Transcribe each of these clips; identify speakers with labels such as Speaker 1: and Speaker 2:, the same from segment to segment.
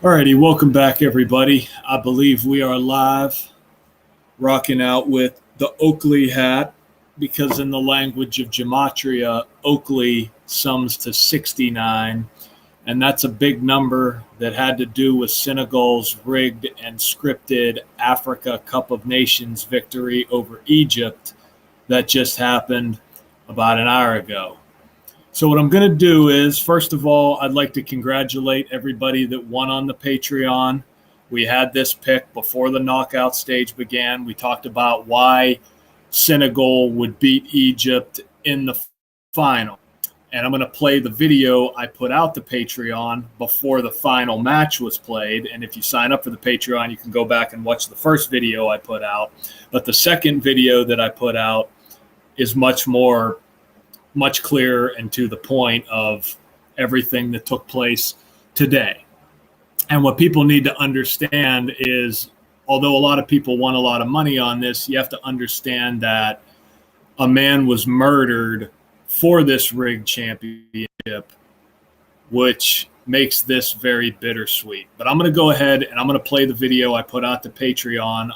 Speaker 1: Alrighty, welcome back, everybody. I believe we are live, rocking out with the Oakley hat, because in the language of gematria, Oakley sums to 69, and that's a big number that had to do with Senegal's rigged and scripted Africa Cup of Nations victory over Egypt that just happened about an hour ago. So what I'm going to do is, first of all, I'd like to congratulate everybody that won on the Patreon. We had this pick before the knockout stage began. We talked about why Senegal would beat Egypt in the final. And I'm going to play the video I put out the Patreon before the final match was played. And if you sign up for the Patreon, you can go back and watch the first video I put out. But the second video that I put out is much clearer and to the point of everything that took place today. And what people need to understand is, although a lot of people won a lot of money on this, you have to understand that a man was murdered for this rigged championship, which makes this very bittersweet. But I'm going to go ahead and I'm going to play the video I put out to Patreon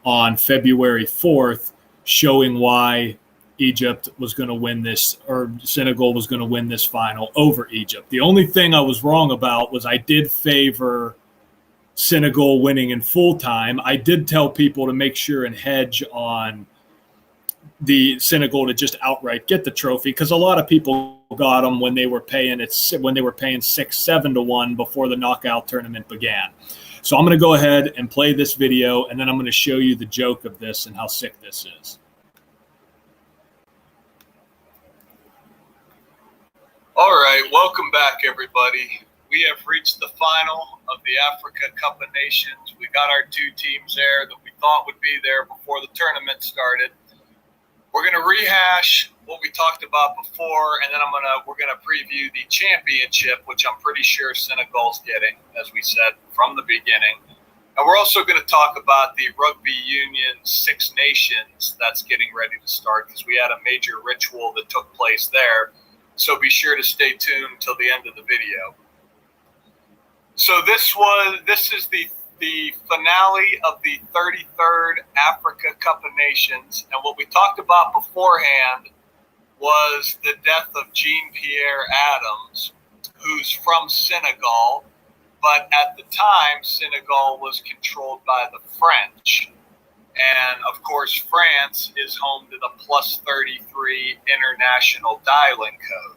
Speaker 1: on February 4th, showing why Egypt was going to win this, or Senegal was going to win this final over Egypt. The only thing I was wrong about was I did favor Senegal winning in full time. I did tell people to make sure and hedge on the Senegal to just outright get the trophy, because a lot of people got them when they were paying 6-7 to 1 before the knockout tournament began. So I'm going to go ahead and play this video, and then I'm going to show you the joke of this and how sick this is.
Speaker 2: All right, welcome back, everybody. We have reached the final of the Africa Cup of Nations. We got our two teams there that we thought would be there before the tournament started. We're going to rehash what we talked about before, and then we're going to preview the championship, which I'm pretty sure Senegal's getting, as we said from the beginning. And we're also going to talk about the Rugby Union Six Nations that's getting ready to start, because we had a major ritual that took place there. So be sure to stay tuned till the end of the video. So this is the finale of the 33rd Africa Cup of Nations. And what we talked about beforehand was the death of Jean-Pierre Adams, who's from Senegal. But at the time, Senegal was controlled by the French. And, of course, France is home to the +33 international dialing code.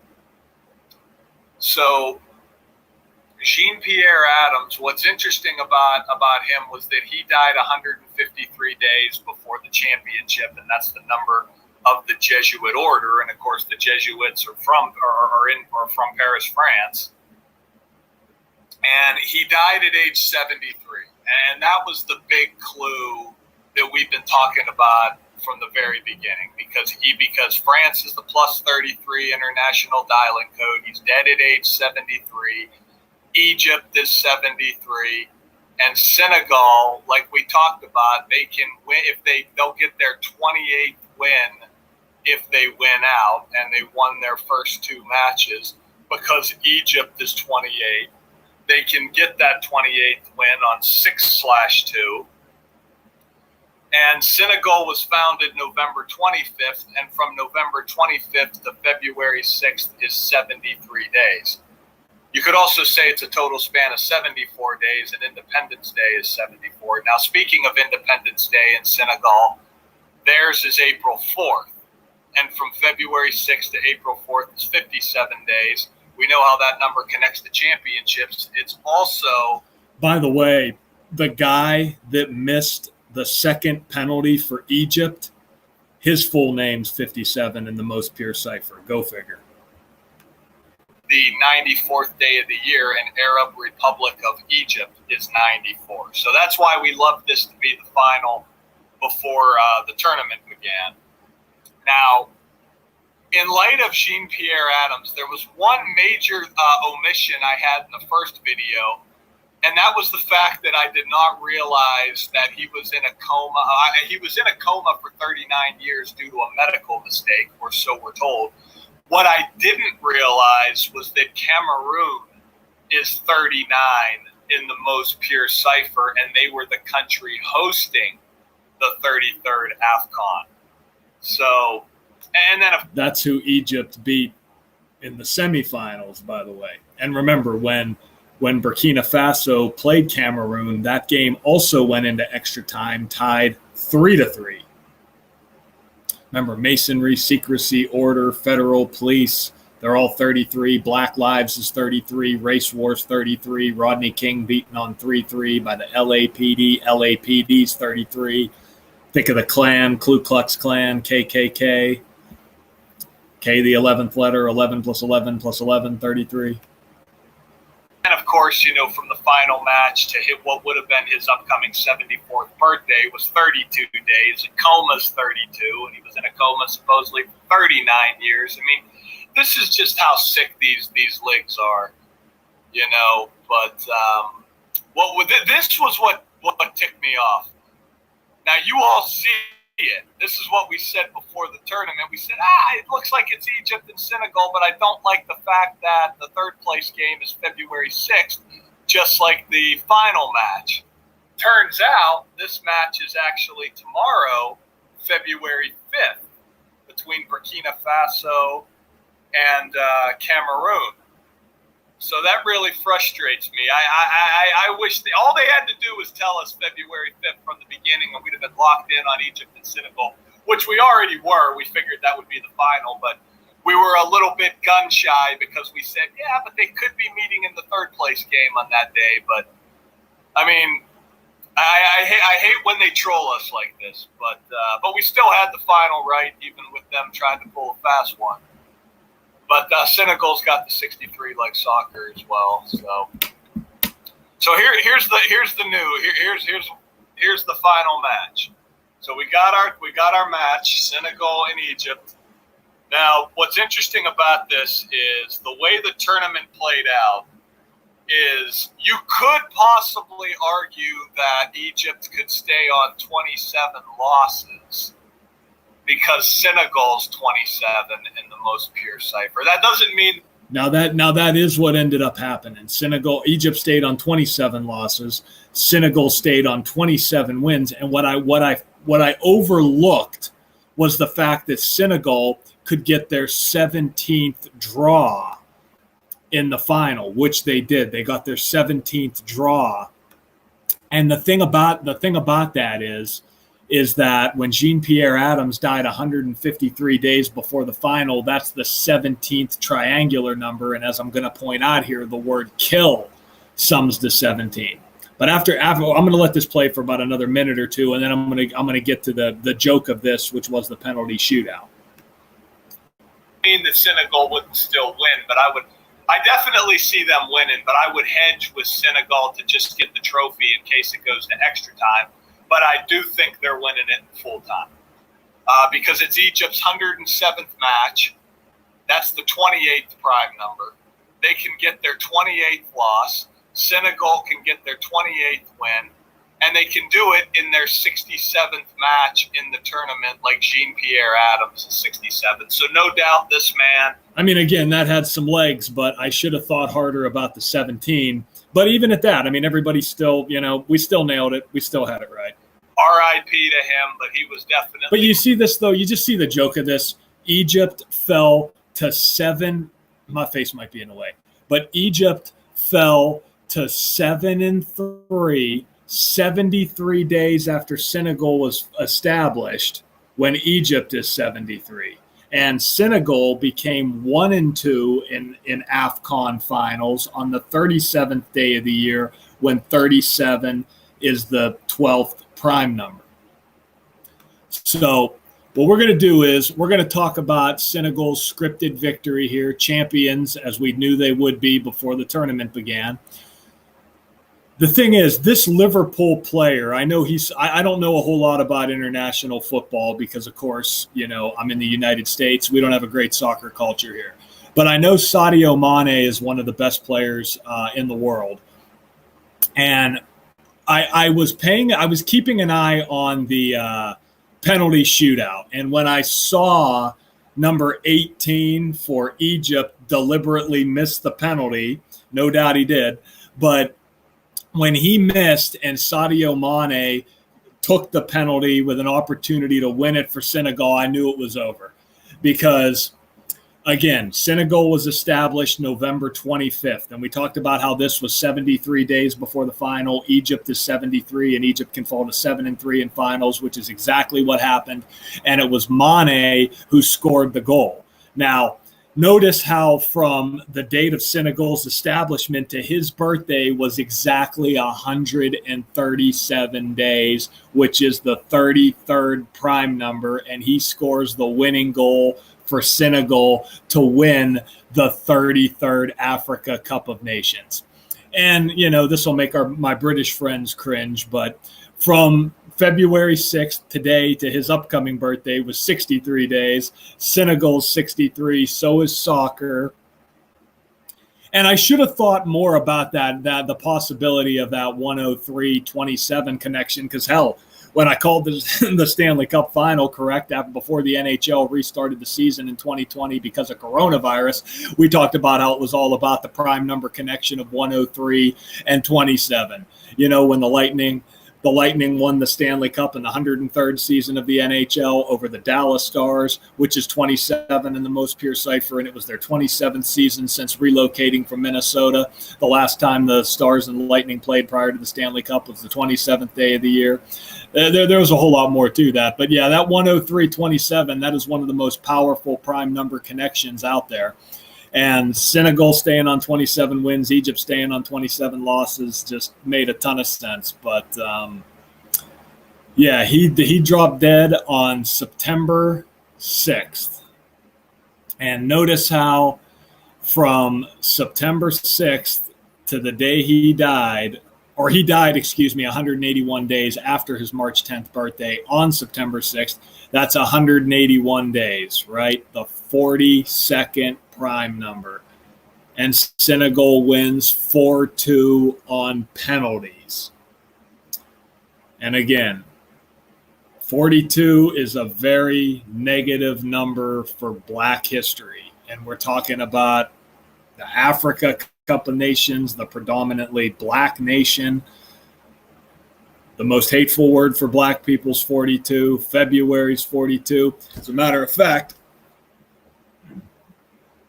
Speaker 2: So Jean-Pierre Adams, what's interesting about him was that he died 153 days before the championship, and that's the number of the Jesuit order. And, of course, the Jesuits are from Paris, France. And he died at age 73. And that was the big clue that we've been talking about from the very beginning, because France is the +33 international dialing code. He's dead at age 73. Egypt is 73, and Senegal, like we talked about, they can win if they'll get their 28th win if they win out, and they won their first two matches. Because Egypt is 28, they can get that 28th win on 6/2. And Senegal was founded November 25th, and from November 25th to February 6th is 73 days. You could also say it's a total span of 74 days, and Independence Day is 74. Now, speaking of Independence Day in Senegal, theirs is April 4th. And from February 6th to April 4th is 57 days. We know how that number connects to championships. It's also...
Speaker 1: By the way, the guy that missed the second penalty for Egypt, his full name's 57 in the most pure cipher. Go figure.
Speaker 2: The 94th day of the year in Arab Republic of Egypt is 94. So that's why we love this to be the final before the tournament began. Now, in light of Jean-Pierre Adams, there was one major omission I had in the first video, and that was the fact that I did not realize that he was in a coma. He was in a coma for 39 years due to a medical mistake, or so we're told. What I didn't realize was that Cameroon is 39 in the most pure cipher, and they were the country hosting the 33rd AFCON. So, and then
Speaker 1: that's who Egypt beat in the semifinals, by the way. And remember, when Burkina Faso played Cameroon, that game also went into extra time, tied 3-3. Remember, masonry, secrecy, order, federal police, they're all 33. Black Lives is 33. Race Wars 33. Rodney King beaten on 3-3 by the LAPD. LAPD's 33. Think of the Klan, Ku Klux Klan, KKK. K, the 11th letter, 11 plus 11 plus 11, 33.
Speaker 2: And of course, from the final match to hit what would have been his upcoming 74th birthday was 32 days. A coma's 32, and he was in a coma supposedly for 39 years. I mean, this is just how sick these leagues are, But this was what ticked me off. Now you all see it. This is what we said before the tournament. We said, it looks like it's Egypt and Senegal, but I don't like the fact that the third place game is February 6th, just like the final match. Turns out this match is actually tomorrow, February 5th, between Burkina Faso and Cameroon. So that really frustrates me. I wish all they had to do was tell us February 5th from the beginning, and we'd have been locked in on Egypt and Senegal, which we already were. We figured that would be the final, but we were a little bit gun shy because we said, but they could be meeting in the third place game on that day. But I mean, I hate when they troll us like this, but we still had the final right, even with them trying to pull a fast one. But Senegal's got the 63 like soccer as well. So here's the new. Here's the final match. So we got our match, Senegal and Egypt. Now, what's interesting about this is the way the tournament played out is you could possibly argue that Egypt could stay on 27 losses because Senegal's 27 in the most pure cipher. That doesn't mean
Speaker 1: now that is what ended up happening. Egypt stayed on 27 losses. Senegal stayed on 27 wins. And what I overlooked was the fact that Senegal could get their 17th draw in the final, which they did. They got their 17th draw. And the thing about that is that when Jean-Pierre Adams died 153 days before the final, that's the 17th triangular number. And as I'm going to point out here, the word kill sums to 17. But after I'm going to let this play for about another minute or two, and then I'm going to get to the joke of this, which was the penalty shootout.
Speaker 2: I mean that Senegal wouldn't still win, but I definitely see them winning, but I would hedge with Senegal to just get the trophy in case it goes to extra time. But I do think they're winning it in full time because it's Egypt's 107th match. That's the 28th prime number. They can get their 28th loss. Senegal can get their 28th win. And they can do it in their 67th match in the tournament like Jean-Pierre Adams is 67. So no doubt this man.
Speaker 1: I mean, again, that had some legs, but I should have thought harder about the 17. But even at that, I mean, everybody still, we still nailed it. We still had it right.
Speaker 2: R.I.P. to him, but he was definitely.
Speaker 1: But you see this, though. You just see the joke of this. Egypt fell to 7. My face might be in the way. But Egypt fell to 7-3, 73 days after Senegal was established, when Egypt is 73. And Senegal became 1-2 in AFCON finals on the 37th day of the year, when 37 is the 12th prime number. So what we're going to do is we're going to talk about Senegal's scripted victory here, champions as we knew they would be before the tournament began. The thing is, this Liverpool player, I don't know a whole lot about international football because, of course, I'm in the United States. We don't have a great soccer culture here. But I know Sadio Mane is one of the best players in the world. And I was keeping an eye on the penalty shootout. And when I saw number 18 for Egypt deliberately miss the penalty, no doubt he did, but when he missed and Sadio Mane took the penalty with an opportunity to win it for Senegal, I knew it was over. Because, again, Senegal was established November 25th, and we talked about how this was 73 days before the final. Egypt is 73, and Egypt can fall to 7-3 in finals, which is exactly what happened. And it was Mane who scored the goal. Now, notice how from the date of Senegal's establishment to his birthday was exactly 137 days, which is the 33rd prime number, and he scores the winning goal for Senegal to win the 33rd Africa Cup of Nations. And, you know, this will make my British friends cringe, but from February 6th today to his upcoming birthday was 63 days. Senegal's 63, so is soccer. And I should have thought more about that the possibility of that 103-27 connection, because hell, when I called the Stanley Cup final, correct, before the NHL restarted the season in 2020 because of coronavirus, we talked about how it was all about the prime number connection of 103 and 27. You know, when the Lightning won the Stanley Cup in the 103rd season of the NHL over the Dallas Stars, which is 27 in the most pure cipher, and it was their 27th season since relocating from Minnesota. The last time the Stars and the Lightning played prior to the Stanley Cup was the 27th day of the year. There was a whole lot more to that. But, yeah, that 103-27, that is one of the most powerful prime number connections out there. And Senegal staying on 27 wins, Egypt staying on 27 losses just made a ton of sense. But, yeah, he dropped dead on September 6th. And notice how from September 6th to the day he died, 181 days after his March 10th birthday on September 6th. That's 181 days, right? The 42nd prime number. And Senegal wins 4-2 on penalties. And again, 42 is a very negative number for Black history. And we're talking about the Africa Cup of Nations, the predominantly Black nation. The most hateful word for Black people's 42. February's 42. As a matter of fact,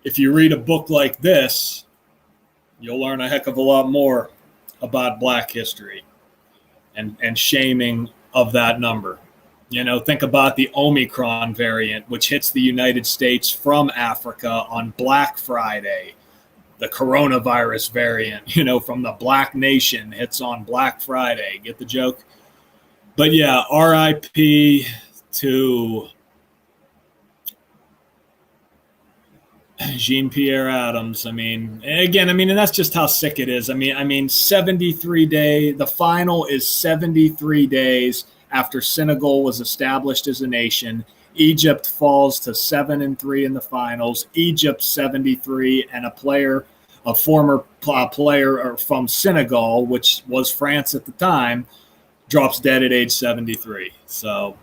Speaker 1: if you read a book like this, you'll learn a heck of a lot more about Black history and shaming of that number. You know, think about the Omicron variant, which hits the United States from Africa on Black Friday. The coronavirus variant, you know, from the Black nation hits on Black Friday. Get the joke? But yeah, RIP to Jean-Pierre Adams. And that's just how sick it is. 73 days. The final is 73 days after Senegal was established as a nation. Egypt falls to 7-3 in the finals. Egypt 73, and a former player from Senegal, which was France at the time, drops dead at age 73. So,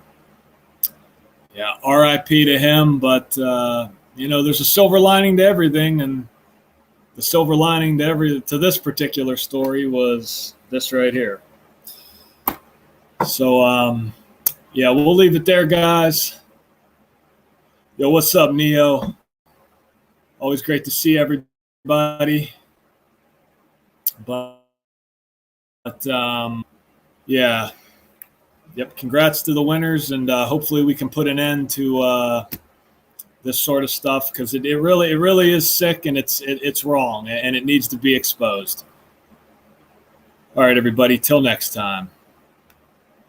Speaker 1: yeah, RIP to him. But there's a silver lining to everything, and the silver lining to this particular story was this right here. So, yeah, we'll leave it there, guys. Yo, what's up, Neo? Always great to see everybody. But yeah. Yep, congrats to the winners, and hopefully we can put an end to this sort of stuff, because it really is sick, and it's wrong, and it needs to be exposed. All right, everybody, till next time.